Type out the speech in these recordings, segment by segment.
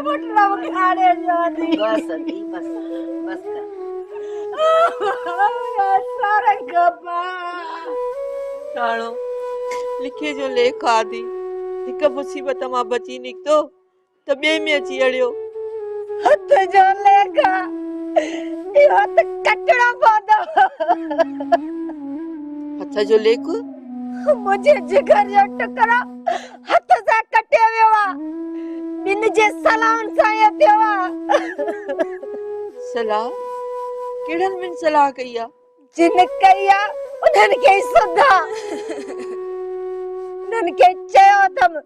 मतलब खाने जाती बस अभी बस बस कर सारा गप्पा राणो लिखे जो लेख आदि हिक मुसीबत मां बची निकतो त ॿिए में अची अड़ियो हथ जो लेखा इहो हथ कटणो पवंदो हथ जो लेख मुंहिंजे जिगर जो टुकड़ो हथ सां कटियो वियो आहे ॿिन जे सलाहनि सां इहो थियो आहे सलाह केड़न में सलाह कई आ जिन कई आहे उन्हनि खे ई सुधा उन्हनि खे चयो अथमि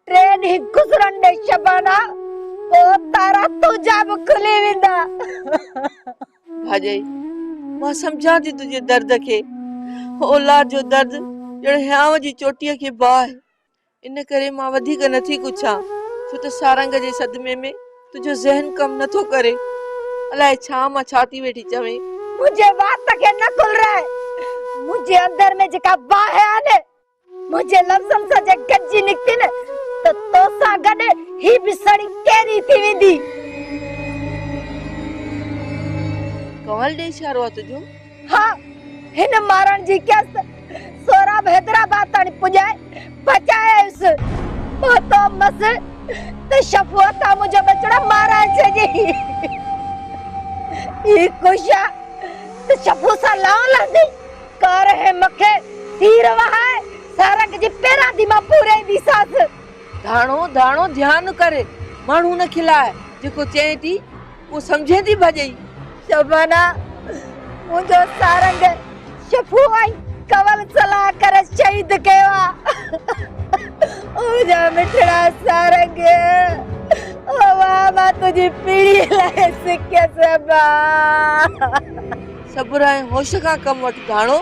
ट्रेन ही गुज़रंदे शबाना पोइ तारा तुंहिंजा बि खुली वेंदा भाॼई मां सम्झां थी तुंहिंजे दर्द खे औलाद जो दर्द ॼण हियांव जी चोटीअ खे बाहि इन करे मां वधीक नथी कुछां छो त सारंग जे सदमे में तुंहिंजो ज़हन कम नथो करे अलाए छा मां छा थी वेठी चवें मुंहिंजे वात खे न खुल रहे मुंहिंजे अंदर में जेका बाहि आहे न मुंहिंजे लफ़्ज़नि सां जे गॾिजी निकिती न त तोसां गॾु ही बि सड़ी कहिड़ी थी वेंदी कंवल ॾे इशारो आहे तुंहिंजो हा हिन मारण जी केस सोराब हैदराबाद ताणी पुॼाए बचायसि पोइ तो मस त शफ़ू था मुंहिंजो बचड़ा माराए छॾी ई कुशा त शफ़ू सां लाओ लंदी कर है मूंखे तीर वहाए सारंग जी पेरां दी मां पूरे ॾिसास धाणो धाणो ध्यानु करे माण्हू न खिलाए जेको चए थी उहो सम्झे थी भाॼई शबाना मुंहिंजो सारंग शफ़ू ऐं कंवल सलाह करे शहीद कयो आहे मुंहिंजा मिठड़ा सारंग ओ वाह मां तुंहिंजी पीढ़ी लाइ सिकियसि सब्र ऐं होश खां कमु वठ धाणो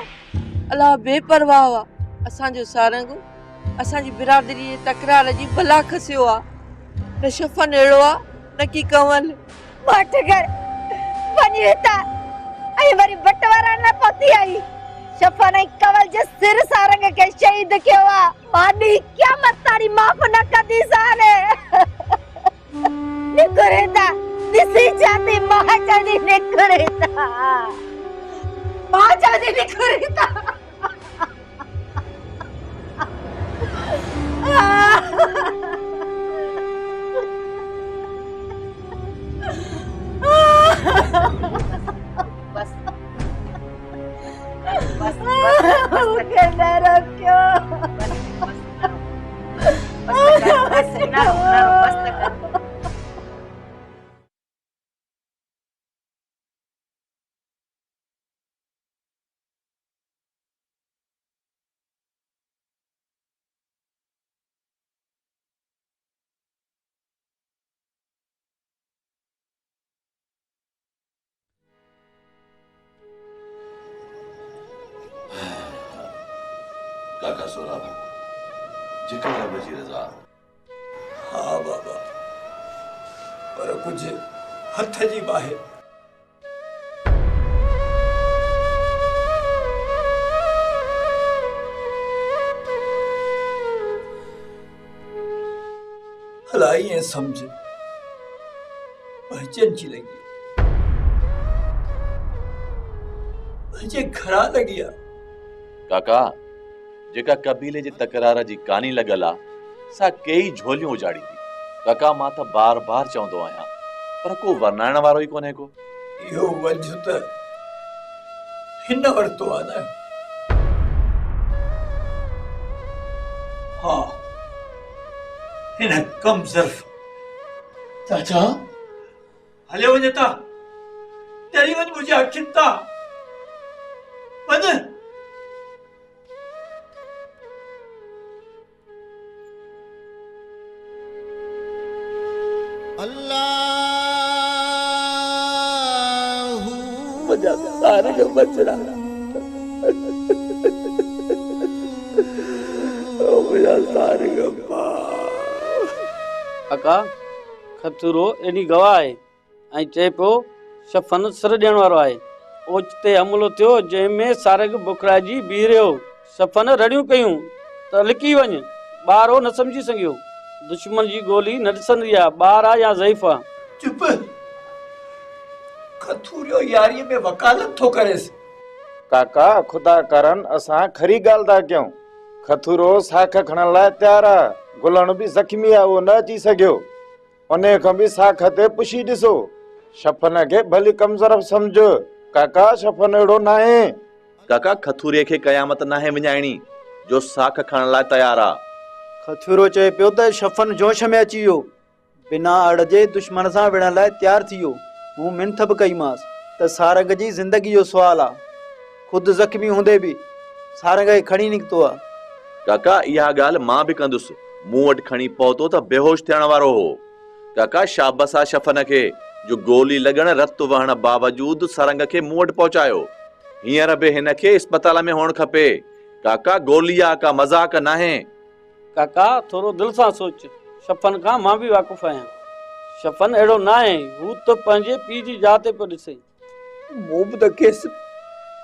अलाह बेपरवाह हुआ असांजो सारंग असांजी बिरादरी जे तकरार जी भला खसियो आहे न शफ़न अहिड़ो आहे न की कंवल मठ कर वञी वेता ऐं वरी बटवारा न पहुती आई शफ़न ऐं कंवल जे सिर सारंग खे शहीद कयो आहे मानी क़यामत ताणी माफ़ न कंदी साने निकुरेता दिसी जाती महाजनी निकुरेता महाजनी निकुरेता बस बस मुझे न रोक्यो बस काका सोराब जिक्र रब जी रजा हाँ बाबा पर कुछ हथ जी बाहे हलाई है समझ पहचान ची लगी मुझे घरा लगिया काका जेका कबीले जे तकरार जी कहानी लगल आ सा कई झोलियूं उजाड़ी थी काका मां त बार बार चवंदो आहियां पर को वर्णाइण वारो ई कोन्हे को यो वंज त हिन वरतो आ न हाँ हिन कम ज़र्फ चाचा हले वञ ता तेरी वञ मुंहिंजे अखियुनि तां वञ मुझा सारंग बचड़ा ओ मुझा सारंग काका खतरो एडी गवाह आहे ऐं चए पियो शफ़न सिर ॾियण वारो आहे ओचिते हमलो थियो जंहिंमें सारंग बुखराइजी बीह रहियो शफ़न रड़ियूं कयूं त लिकी वञ ॿार हो न सम्झी सघियो दुश्मन जी गोली न ॾिसंदी आहे, ॿार आहे या ज़ईफ़ आहे। चुप। खथूरियो यारी में वकालत थो करेसि। काका खुदा करन असां खरी ॻाल्हि था कयूं। खथूरो साख खणण लाइ तयार आहे, गुलण बि ज़ख़्मी आहे, उहो न अची सघियो। उन खां बि साख ते पुछी ॾिसो। शफ़न खे भली कमज़ोर सम्झो काका, शफ़न अहिड़ो न आहे। काका खथूरे खे क़यामत नाहे विञाइणी जो साख खणण लाइ तयार आहे। खथूरो चए पियो त शफ़न जोश में अची वियो, बिना अड़ जे दुश्मन सां विढ़ण लाइ तयारु थी वियो। मूं मिंथ बि कईमांसि त सारंग जी ज़िंदगी जो सुवाल आहे। ख़ुदि ज़ख़्मी हूंदे बि सारंग खे खणी निकितो आहे। काका इहा ॻाल्हि मां बि कंदुसि। मूं वटि खणी पहुतो त बेहोश थियण वारो हो। काका शाबस आहे शफ़न खे जो गोली लॻण रत वहण बावजूद सारंग खे मूं वटि पहुचायो। हींअर बि हिन खे इस्पताल में हुअणु खपे। काका गोली आहे, का मज़ाक नाहे। काका थोरो दिलि सां सोच, शफ़न खां मां बि वाक़ुफ़ आहियां। शफ़न अहिड़ो न आहे, हू त पंहिंजे पीउ जी जात पियो ॾिसे। मूं बि त खेसि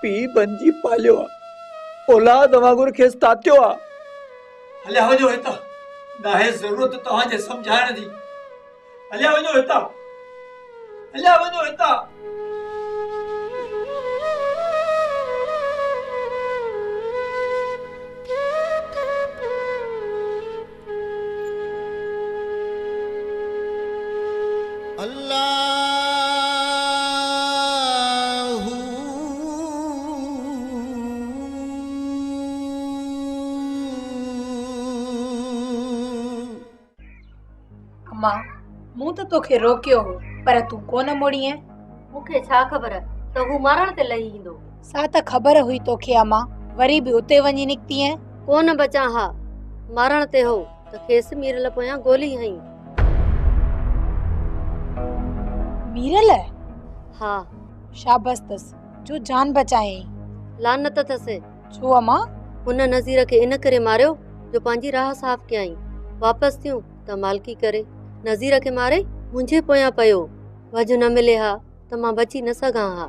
पीउ बणिजी पालियो आहे, औलाद वांगुरु खेसि तातियो आहे। हलिया वञो हितां, नाहे ज़रूरत तव्हांजे सम्झाइण जी। हलिया वञो हितां, हलिया वञो हितां। अम्मा, मूं त तोखे रोकियो हो, पर तूं कोन मोड़ी है। मूंखे छा ख़बर त हू मारण ते लही ईंदो। सा त ख़बर हुई तोखे अम्मा, वरी बि उते वञी निकती है। कोन बचा हा, मारण ते हो त खेसि मीरल पोयां गोली हई। मीरल? हा, शाबाश तस जो जान बचाए। लानत अथसि। छो अम्मा? हुन नज़ीर खे इन करे मारियो जो पंहिंजी राह साफ़ कयई। वापसि थियूं त मालकी करे। नज़ीर खे मारे मुंहिंजे पोयां पियो। भॼ न मिले हा त मां बची न सघां हा।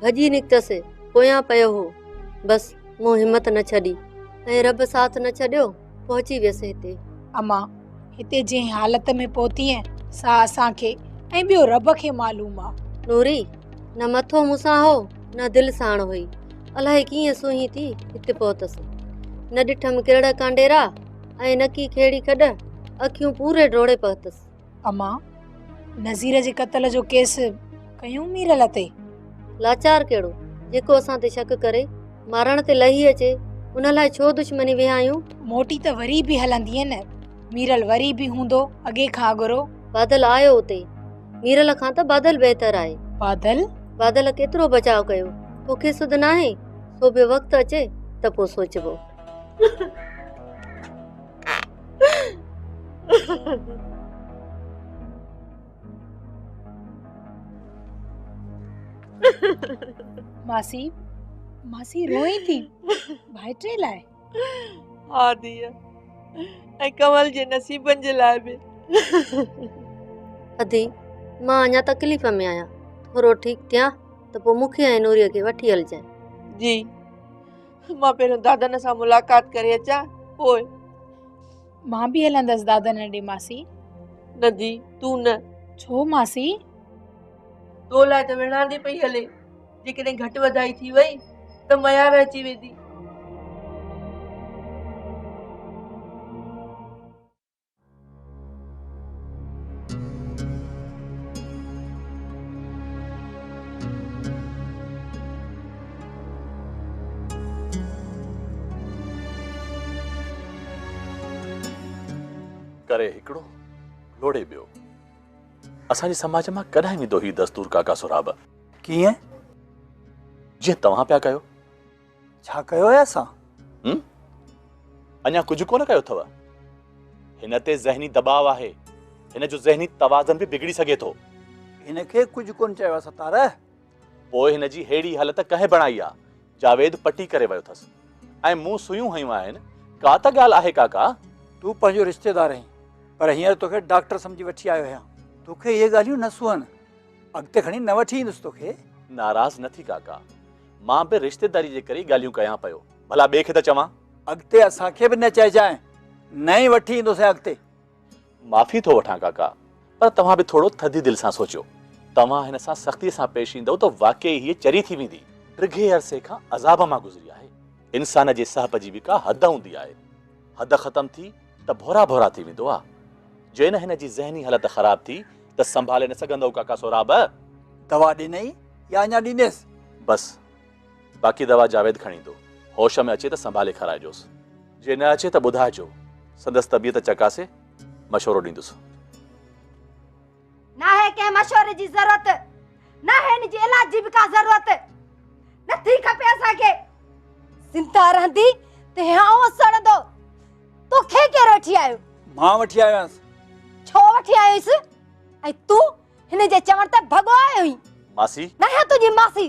भॼी निकतसि, पोयां पियो हो। बसि मूं हिमत न छॾी ऐं रब साथ न छॾियो, पहुची वियसि हिते। अम्मा, हिते जंहिं हालत में पहुती है सा असांखे ऐं ॿियो रब खे मालूम आहे। नूरी, न मथो मूंसां हो न दिलि साण हुई। अलाए कीअं सुही थी हिते पहुतसि। न ॾिठमि किरड़ कांडेरा ऐं न की खेड़ी खॾ, अखियूं पूरे डोड़े पहुतसि। अम्मा, नज़ीर जे क़त्ल जो केस कयूं मीरल ते? लाचार कहिड़ो जेको असां ते शक करे मारण ते लही अचे, उन लाइ छो दुश्मनी विहायूं? मोटी त वरी बि हलंदी न। मीरल वरी बि हूंदो अॻे खां अगरो। बादल आयो उते, मीरल खां त बादल बहितर आहे। बादल? बादल केतिरो बचाव कयो, तोखे सुध नाहे। सो बि वक़्तु अचे त पोइ सोचबो। मासी, मासी रोई थी भाइटे लाइ? हा धीअ, ऐं कमल जे नसीबनि जे लाइ बि। अधी, मां अञा तकलीफ़ में आहियां। थोरो ठीकु थियां त पोइ मूंखे ऐं नूरीअ खे वठी हलजांइ। जी, मां पहिरियों दादन सां मुलाक़ात करे अचां, पोइ। मां बि हलंदसि दादन ॾे मासी। न दी, तूं न। छो मासी? तो लाइ त विढ़ांदी पई हले। जेकॾहिं घटि वधाई थी वई त मयार अची वेंदी। करे हिकिड़ो लोड़े ॿियो। असांजे समाज मां कॾहिं वेंदो ही दस्तूर काका सुराब? कीअं? जीअं तव्हां पिया कयो। छा कयो आहे असां? अञा कुझु कोन कयो अथव। हिन ते ज़हनी दबाव आहे। हिन जो ज़हनी तवाज़न बि बिगड़ी सघे थो। हिनखे कुझु कोन चयो आहे सतार। पोइ हिन जी हेड़ी हालत कंहिं बणाई आहे? जावेद पटी करे वियो अथसि ऐं मूं सुयूं हयूं आहिनि। का त ॻाल्हि आहे काका। तूं पंहिंजो रिश्तेदार आहीं, पर हींअर तोखे डॉक्टर सम्झी वठी आयो आहियां। तोखे इहे ॻाल्हियूं न सुहनि, अॻिते खणी न वठी ईंदुसि तोखे। नाराज़ न थी काका, मां बि रिश्तेदारी जे करे ॻाल्हियूं कयां पियो। भला ॿिए खे त चवां? अॻिते असांखे बि न चइजांइ, न ई वठी ईंदुसि अॻिते। माफ़ी थो वठां काका, पर तव्हां बि थोरो थधी दिलि सां सोचियो। तव्हां हिन सां सख़्तीअ सां पेश ईंदव त वाक़ई हीअ चरी थी वेंदी। ॾिघे अरसे खां अज़ाब मां गुज़री आहे। इंसान जे साहब जी बि का हद हूंदी आहे। हद ख़तम थी त भोरा भोरा थी वेंदो आहे। जेन हिन जी ज़हनी हालत ख़राब थी त संभाले न सघंदो काका सोराब। दवा ॾिनई या अञा ॾींदेसि? बस बाक़ी दवा जावेद खणी ईंदो। होश में अचे त संभाले खाराइजोसि, जे न अचे त ॿुधाइजो। संदसि तबियत चकासे मशवरो ॾींदुसि। ना है के मशवरे जी जरूरत, ना है इन जे इलाज जी भी का जरूरत। न थी खपे असांखे। जिंदा रहंदी ते हां सड़ंदो। तो खे के रोटी आयो? मां वठी आयसि। छो वठी आयोस? ऐं तू हिन जे चवण ते भगो आयो ही। मासी न है तुझी मासी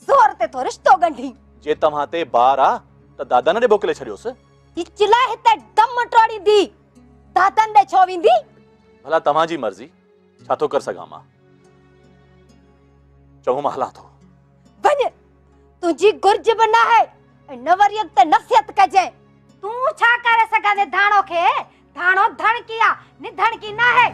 ज़ोर ते तो रिश्तो गंढी। जे तव्हां ते बार आ त दादा न ॾे मोकिले छॾियोसि। ई चिल्लाए हिते दम टोड़ी दी। दादन ॾे छो वेंदी? भला तव्हांजी मर्ज़ी, छा थो कर सघां मां? चऊं मां हलां थो। वञ, तुझी गुर्ज बि न आहे ऐं न वरी अॻिते नसीहत कजांइ। तू छा करे सघंदे धाणो खे? धाणो धणकी आ, निधणकी न आहे।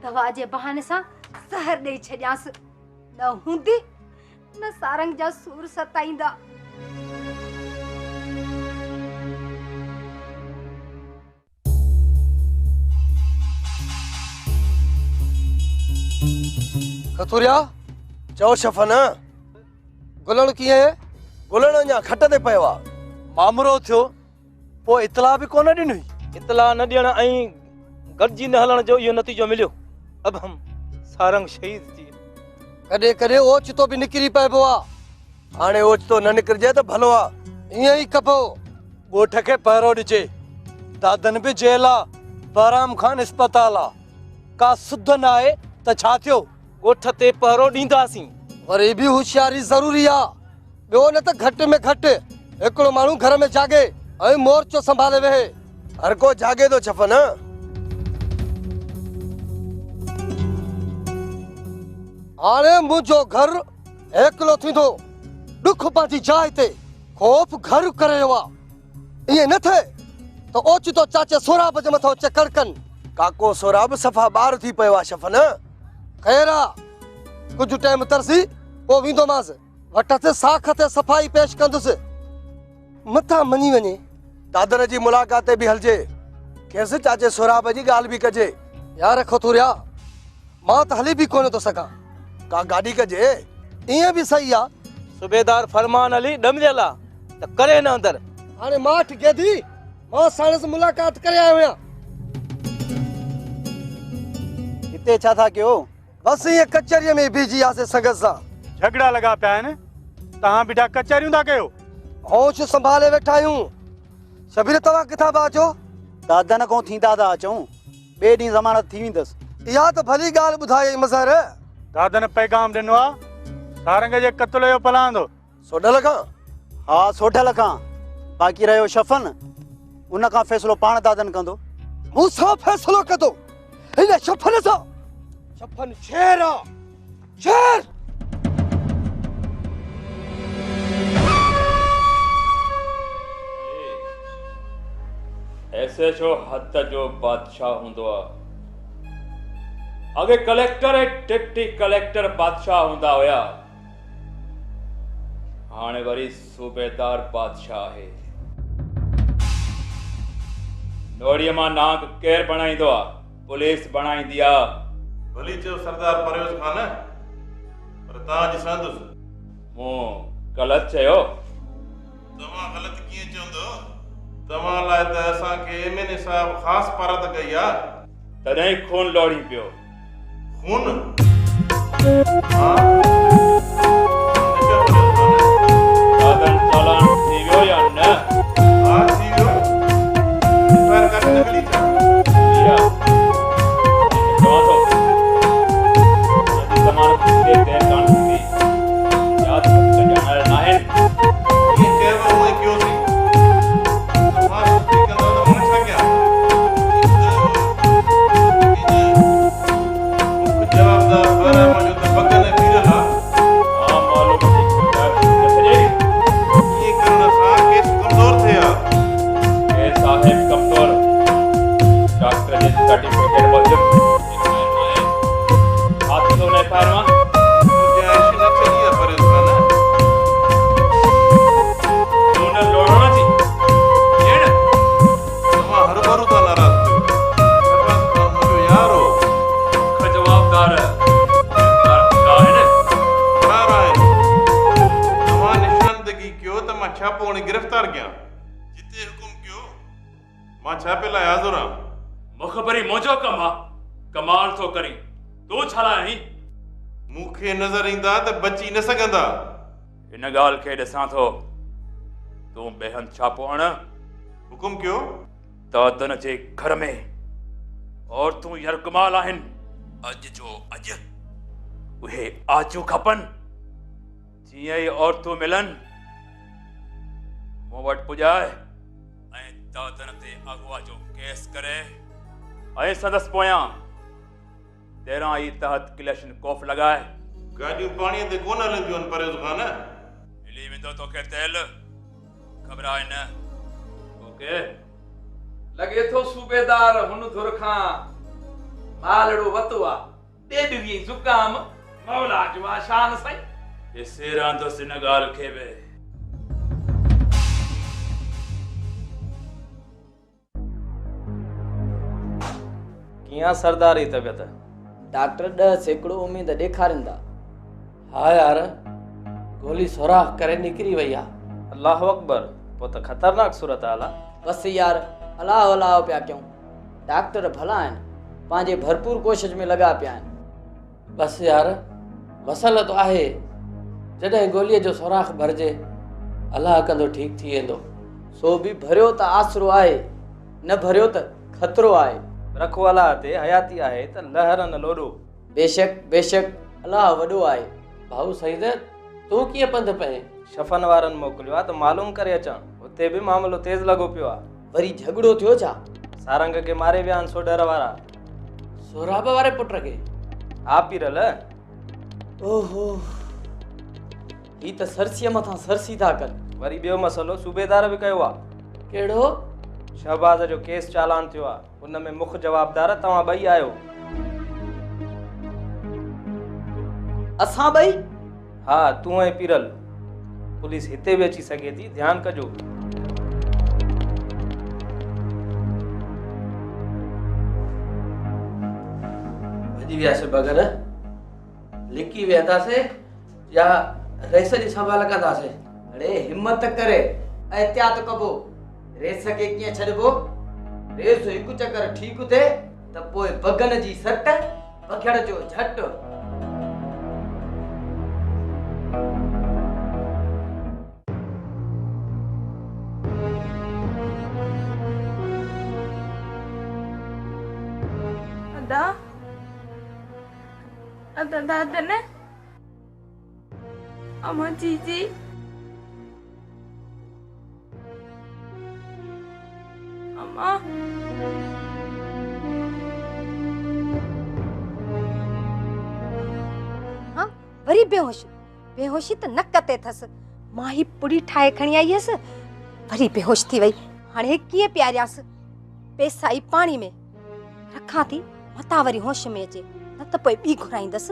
दवा जे बहाने सां ज़हर ॾेई छॾियांसि। न हूंदी न सारंग जा सूर सताईंदा। कथुरिया चओ शफ़न, गुलण कीअं आहे? गुलण अञा खट ते पियो आहे। मामरो थियो पोइ इतला बि कोन ॾिनी। इतला न ॾियण ऐं गॾिजी न हलण जो इहो नतीजो मिलियो। अब हम सारंग शहीद थी। कॾहिं कॾहिं ओचितो बि निकिरी पइबो आहे। हाणे ओचितो न निकिरजे त भलो आहे। ईअं ई कबो। ॻोठ खे पहिरो ॾिजे। दादन बि जेल आहे, बहराम खान इस्पताल आहे। का सुध न आहे त छा थियो? ॻोठ ते पहिरो ॾींदासीं। वरी बि होशियारी ज़रूरी आहे। ॿियो न त घटि में घटि हिकिड़ो माण्हू घर में जागे ऐं मोर्चो संभाले वेहे। हर को जागे थो छफन। हाणे मुंहिंजो घर एकलो थींदो। ॾुख पंहिंजी जाइ ते, ख़ौफ़ घर करे वियो आहे। ईअं न थिए त ओचितो चाचे सोराब जे मथां चकर कनि। काको सोराब सफ़ा ॿार थी पियो आहे शफ़न। ख़ैर आहे, कुझु टाइम तरसी पोइ वेंदोमांसि। वट ते साख ते सफ़ाई पेश कंदुसि। मथां मञी वञे दादर जी मुलाक़ात ते बि हलजे। खेसि चाचे सोराब जी ॻाल्हि बि कजे। यार खतुरिया, मां त हली बि कोन थो सघां। का गाॾी कजे। ईअं बि सही आहे। सूबेदार फरमान अली ॾमजल आहे त करे न अंदर। हाणे मां ठिके थी, मां साणसि मुलाक़ात करे आयो आहियां। हिते छा था कयो? बस ईअं कचहरीअ में बीजी आसे संगत सां। झगड़ा लगा पिया आहिनि। तव्हां बीठा कचहरियूं था कयो? होश संभाले वेठा आहियूं। शबीर तव्हां किथां पिया अचो? दादन खां थींदा था अचूं। ॿिए ॾींहुं ज़मानत थी वेंदसि। इहा त भली ॻाल्हि ॿुधाई मज़हर। दादन पैगाम ॾिनो आहे सारंग जे क़त्ल जो पलांदो। सोढल खां? हा, सोढल खां। बाक़ी रहियो शफ़न, उन खां फ़ैसिलो पाण दादन कंदो। मूंसां फ़ैसिलो कंदो? हिन शफ़न सां? शफ़न शेर आहे, शेर। SHO हद जो बादशाह हूंदो आहे। अॻे कलेक्टर ऐं डिप्टी कलेक्टर बादशाह हूंदा हुया। हाणे वरी सूबेदार बादशाह आहे। नोड़ीअ मां नांग केरु बणाईंदो आहे? पुलिस बणाईंदी आहे। भली चयो सरदार परवेज़ खान, पर तव्हांजी संदुसि। मूं ग़लति चयो? तव्हां ग़लति कीअं चवंदो? तव्हां लाइ त असांखे MNA साहब ख़ासि परत कई आहे। तॾहिं खून लोड़ी पियो। खून? हाँ? दादन चालान थी वियो या न? हाँ थी वियो। पर कॾहिं न मिली छा? इहा चवां थो हुनजी ज़मानत ते देर कान थींदी। यादि कजाइण नाहिनि। ईअं चइबो उहे कयोसीं। तव्हां छुटी कंदव त मां छा कयां? जवाबदार ॿाहिरि मां गुंजाइश न थी आहे पर उसका तूं न लोड़ो थी ॼण तव्हां हर भरू था नाराज़ थियो मुंहिंजो यार हो मूंखे जवाबदार छा आहिनि ॿार आहिनि तव्हां निशानदगी कयो त मां छापो हणी गिरफ़्तार कयां जिते हुकुम कयो मां छापे लाइ हाज़ुर आहियां मुख़बरी मुंहिंजो कमु आहे कमाल थो करी तूं छा लाइ आहीं मूंखे नज़र ईंदा त बची न सघंदा हिन ॻाल्हि खे ॾिसां थो तूं ॿिए हंधि छापो हण हुकुम कयो त तुन जे घर में औरतूं यरकमाल आहिनि अॼु जो अॼु उहे आजू खपनि जीअं ई औरतूं मिलनि मूं वटि पुॼाए ऐं दादन ते अगवा जो केस करे ऐं संदसि पोयां 13 ई तहत क्लेशन कोफ लॻाए गाॾियूं पाणीअ ते कोन हलंदियूं आहिनि परेज़ ख़ान मिली वेंदो तोखे तेल ख़बर आहे न ओके लॻे थो सूबेदार हुन धुर खां मालड़ो वतो आहे ॾेढवी ज़ुकाम मौला जो आशान साईं हिसे रांदुसि हिन ॻाल्हि खे बि कीअं सरदार जी तबियत डॉक्टर 10 सैकड़ो उम्मीद ॾेखारींदा हा यार गोली सुराख करे निकिरी वई आहे अल्लाह अकबर पोइ त ख़तरनाक सूरत हाल आहे बस यार अलाह अलाह पिया कयूं डॉक्टर भला आहिनि पंहिंजे भरपूर कोशिश में लॻा पिया आहिनि बस यार मसइलो त आहे जॾहिं गोलीअ जो सुराख भरिजे अलाह कंदो ठीकु थी वेंदो सो बि भरियो त आसरो आहे न भरियो त ख़तरो आहे रखवाला ते हयाती आहे त लहर न लोॾो बेशक बेशक अलाह वॾो आहे भाऊ सईद तूं कीअं पंधु पए शफ़न वारनि मोकिलियो आहे त मालूम करे अचां हुते बि मामलो तेज़ लॻो पियो आहे वरी झगड़ो थियो छा सारंग खे मारे विया आहिनि सोडर वारा सोराब वारे पुट खे हा पीरल ओहो ही त सरसीअ मथां सरसी था कनि वरी ॿियो मसइलो सूबेदार बि कयो आहे कहिड़ो शहबाज़ जो केस चालान थियो आहे हुन में मुख्य जवाबदार तव्हां ॿई आहियो असां ॿई हा तूं ऐं पीरल पुलिस हिते बि अची सघे थी ध्यानु कजो भॼी वियासीं बग़ैर लिकी वेंदासीं या रेस जी संभाल कंदासीं अरे हिम्मत करे एहतियात कबो रेस खे कीअं छॾिबो रेस हिकु चकर ठीकु थिए त पोइ बगन जी सट पखड़ जो झट अदा दादन अम्मा जीजी अम्मा हाँ वरी बेहोशी बेहोशी त नक ते थस मां ही पुड़ी ठाए खणी आई हस वरी बेहोश थी वई हाणे कीअं प्यारियास पैसा ई पानी में रखा थी मता वरी होश में अचे न त पोइ बी घुराईंदस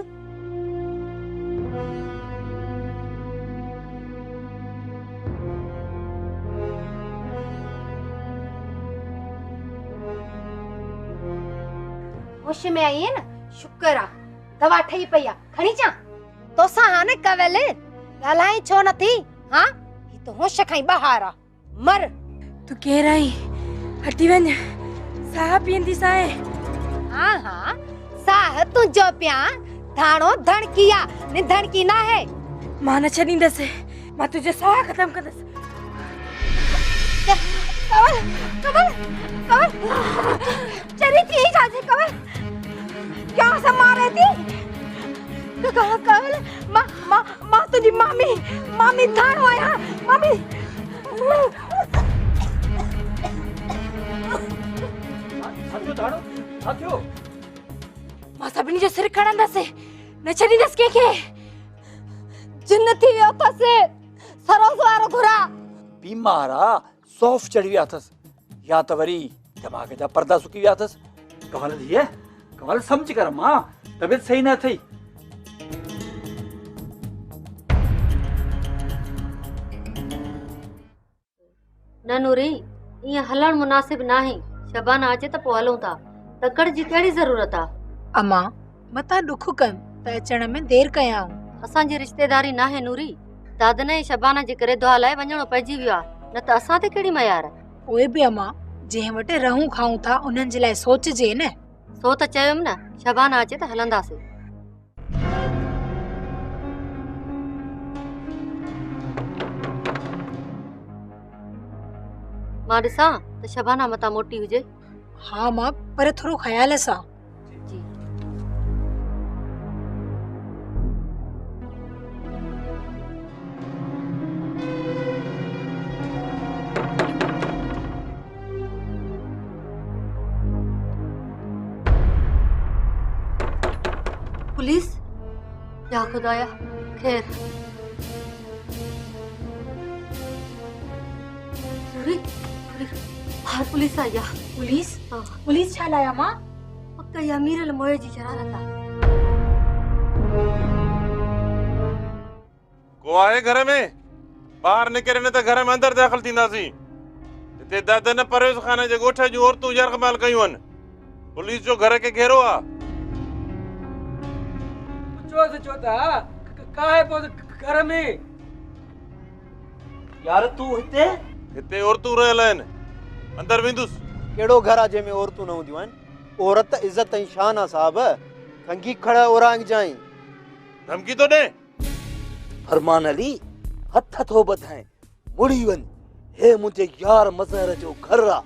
होश में आई है न शुक्र आ दवा ठही पई आ खणी चा तोसा हा न कवेल ॻाल्हाई छो न थी हां ही तो होश खाई बहार आ मर तू केर आई हटी वञ साह पींदी साए हाँ हाँ साह तुझो पिया धाणो धणकिया ने धणकी ना है मां न छॾींदसि मां तुझे साह खत्म कंदसि कवल कवल कवल चली थी जाजे कवल क्या से मारे थी कवल कवल मां मां मां तुझी मामी मामी धाणो आया मामी सचो धाणो साथियो मां सभिनी जो सिर खणंदसि न छॾींदसि कंहिंखे जिन थी वियो अथसि सरोस वारो घुरा बीमार आ सौफ चढ़ी विया अथसि या त वरी दिमाग़ जा पर्दा सुकी विया अथसि कवल धीअ कवल सम्झ कर मां तबियत सही न अथई न नूरी ईअं हलण मुनासिब नाहे। शबाना अचे त पोइ हलूं था। तकड़ जी कहिड़ी ज़रूरत आहे? अम्मा मता दुख कयो त अचण में देर कयां। असांजी रिश्तेदारी नाहे नूरी। दादन ऐं शबाना जे करे दुआ लाइ वञणो पइजी वियो आहे, न त असां ते कहिड़ी मयार। उहे बि अम्मा जंहिं वटि रहूं खाऊं था उन्हनि जे लाइ सोचजे न। सो त चयुमि न, शबाना अचे त हलंदासीं। मां ॾिसां त शबाना मता मोटी हुजे। हाँ मां, पर थोरो ख्याल सां। पुलिस? या खुदाया, खैर। बाहर पुलिस आई आहे। पुलिस? पुलिस छा लाइ अम्मा? पक्का इहा मीरल मोए जी शरारत आहे। को आहे घर में? ॿाहिरि निकिरे न त घर में अंदरि दाख़िल थींदासीं। हिते दादन परवेज़ खाने जे ॻोठ जूं औरतूं यरग़माल कयूं आहिनि। पुलिस जो घर खे घेरो आहे। चो था का है पोइ घर में? यार तू हिते औरतूं रहियल आहिनि। अंदरि वेंदुसि। कहिड़ो घर आहे जंहिंमें औरतूं न हूंदियूं आहिनि? औरत इज़त ऐं शान आहे साहब। खंगी खड़ा औरांग जाई। धमकी तो ॾे? फरमान अली हथ थो ॿधाए मुड़ी वञ। हे मुंहिंजे यार मज़हर जो घर आहे।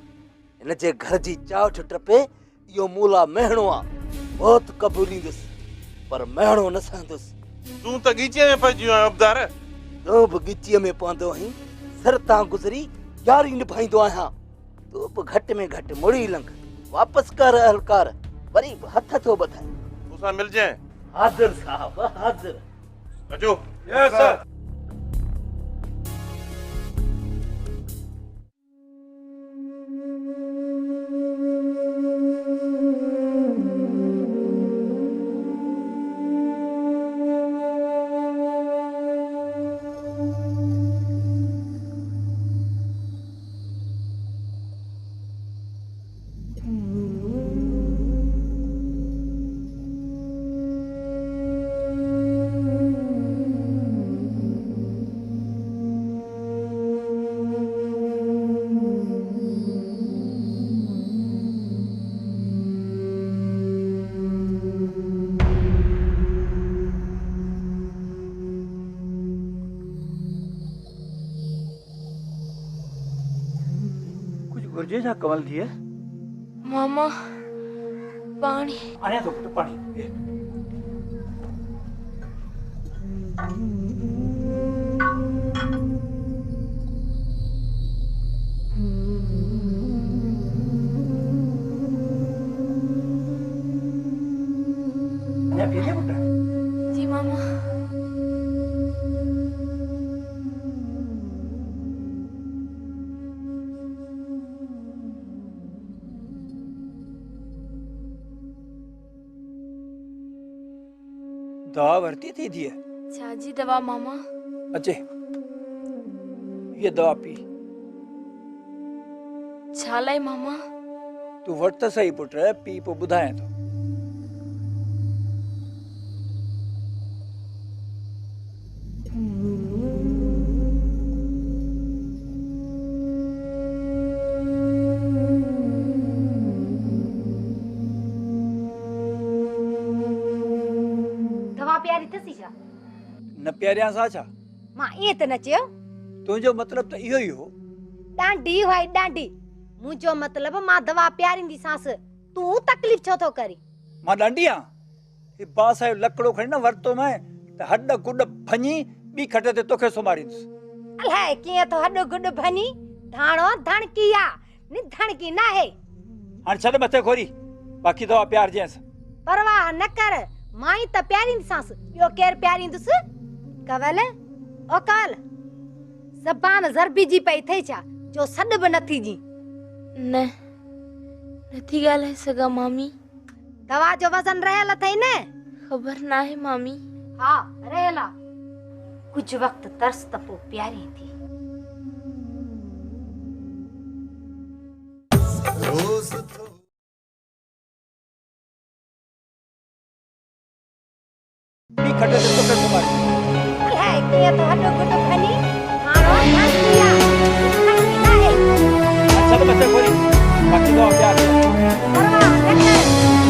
हिन जे घर जी चाठ टपे इहो मूला महणो आहे। बहुत क़बूलींदुसि पर महणो न सहंदुसि। तूं त गीचीअ में पइजी वियो आहीं अबदार। तूं बि गीचीअ में पवंदो आहीं। सर तां गुज़री यारी निभाईंदो आहियां। तूं बि घटि में घटि मुड़ी लंघ। वापसि कर अहलकार। वरी बि हथ थो ॿधाए। तोसां मिलजांइ। हाज़िर साहब हाज़िर। अचो। यस सर। गुरजे जा कमल थी है? मामा पानी। आने तो पुट पानी। जी मामा। दवा भरती थी है? छा जी दवा मामा? अचे ये दवा पी। छा लाइ मामा? तू वट त सही पुट, पी पो ॿुधाए तो। दवा प्यारी थसी छा? न प्यारियां सा छा? मां इए त न चयो। तुंहिंजो मतलब त इहो ई हो। डांडी भाई डांडी। मुंहिंजो मतलब मां दवा प्यारींदी सांस। तू तकलीफ़ छो थो करी? मां डांडी आं। ही बासा लकड़ो खणी न वरतो मैं त हड गुड भञी बी खट ते तोखे सुमारींदुसि। अलाए कीअं तो हड गुड भञी धाणो धणकी आ नि धणकी ना है। हाणे छॾ मथे खोरी, बाक़ी दवा प्यार जैस। परवाह न कर, माई त प्यारींदी सांस। ॿियो केर प्यारींदुसि? कवल ओ कवल ज़बान ज़रबी जी पई थई छा जो सॾ बि नथी जी? न नथी ॻाल्हाए सघां मामी। दवा जो वज़न रहियल अथई न? ख़बर ना है मामी। हा रहियल आ। कुछ वक्त तरस त पोइ प्यारी थी। नी खटे से तो तुम्हारी है कि ये तो हटो गुटो खनी मारो मत किया खनी है अच्छा तो बच्चे कोई बाकी तो क्या परवा देखो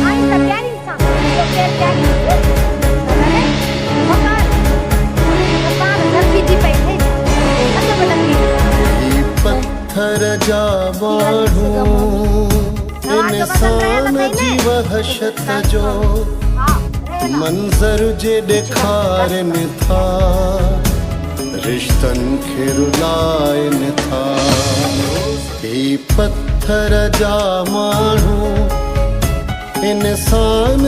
आई तो प्यारी सा तो प्यारी अरे मकान धरती जी पे है अच्छा बदल पत्थर जा बाढ़ू इंसान जीव हशत जो मंजर जे ॾेखारन था रिश्तन खे रुलाइन था ही पत्थर जा माण्हू इंसान